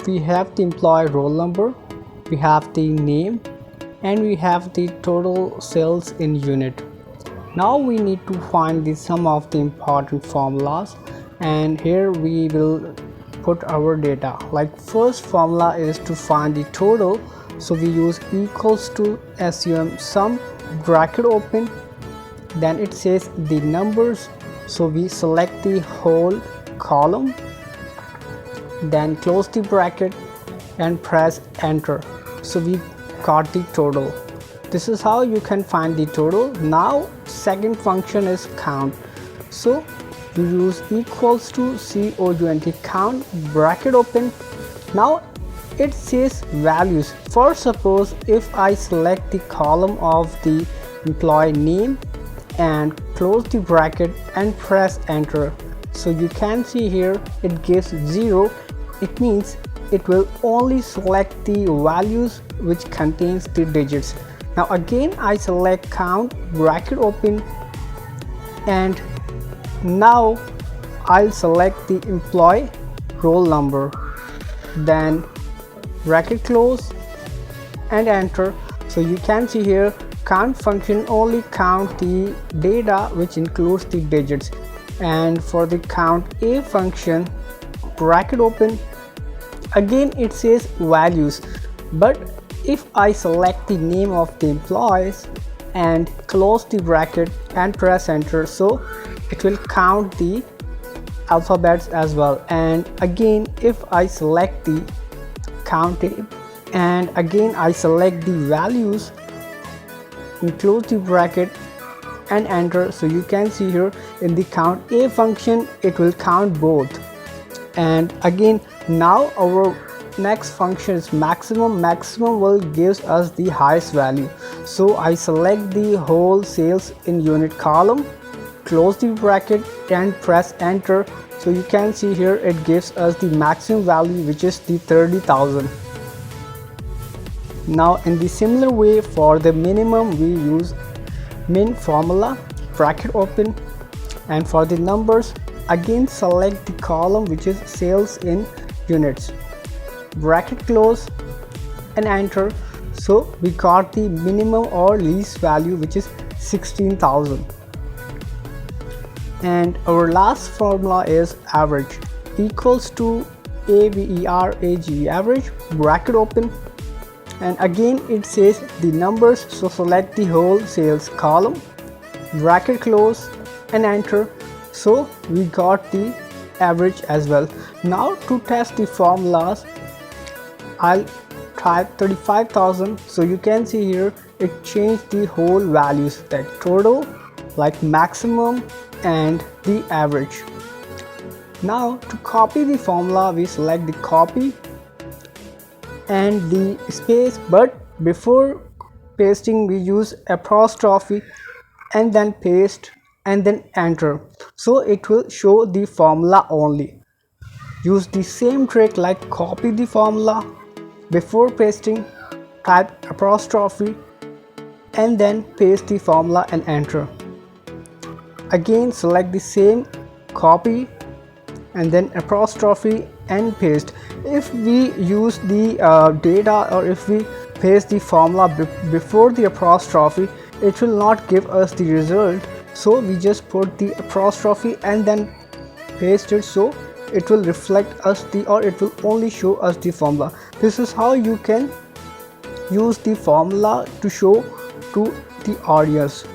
we have the employee roll number, we have the name, and we have the total sales in unit. Now we need to find the sum of the important formulas, and here we will put our data. Like first formula is to find the total, so we use equals to sum bracket open, then it says the numbers, so we select the whole column, then close the bracket and press enter, so we got the total. This is how you can find the total. Now second function is count, so we use equals to count bracket open. Now it says values. For suppose if I select the column of the employee name and close the bracket and press enter, so you can see here it gives 0. It means it will only select the values which contains the digits. Now again I select count bracket open, and now I'll select the employee roll number, then bracket close and enter. So you can see here count function only count the data which includes the digits, and for the count a function bracket open, again it says values, but if I select the name of the employees and close the bracket and press enter, so it will count the alphabets as well. And again if I select the count and again I select the values, close the bracket and enter, so you can see here in the count a function it will count both. And again now our next function is maximum. Maximum will gives us the highest value, so I select the whole sales in unit column, close the bracket and press enter, so you can see here it gives us the maximum value which is the 30,000. Now in the similar way for the minimum we use min formula bracket open, and for the numbers again select the column which is sales in units, bracket close and enter, so we got the minimum or least value which is 16,000. And our last formula is average, equals to average average bracket open, and again it says the numbers, so select the whole sales column, bracket close and enter, so we got the average as well. Now to test the formulas I'll type 35,000, so you can see here it changed the whole values, that total, like maximum and the average. Now to copy the formula we select the copy and the space, but before pasting we use apostrophe and then paste and then enter, so it will show the formula only. Use the same trick like copy the formula, before pasting type apostrophe and then paste the formula and enter. Again select the same, copy and then apostrophe and paste. If we use the data or if we paste the formula before the apostrophe, it will not give us the result, so we just put the apostrophe and then paste it, so it will reflect us the, or it will only show us the formula. This is how you can use the formula to show to the audience.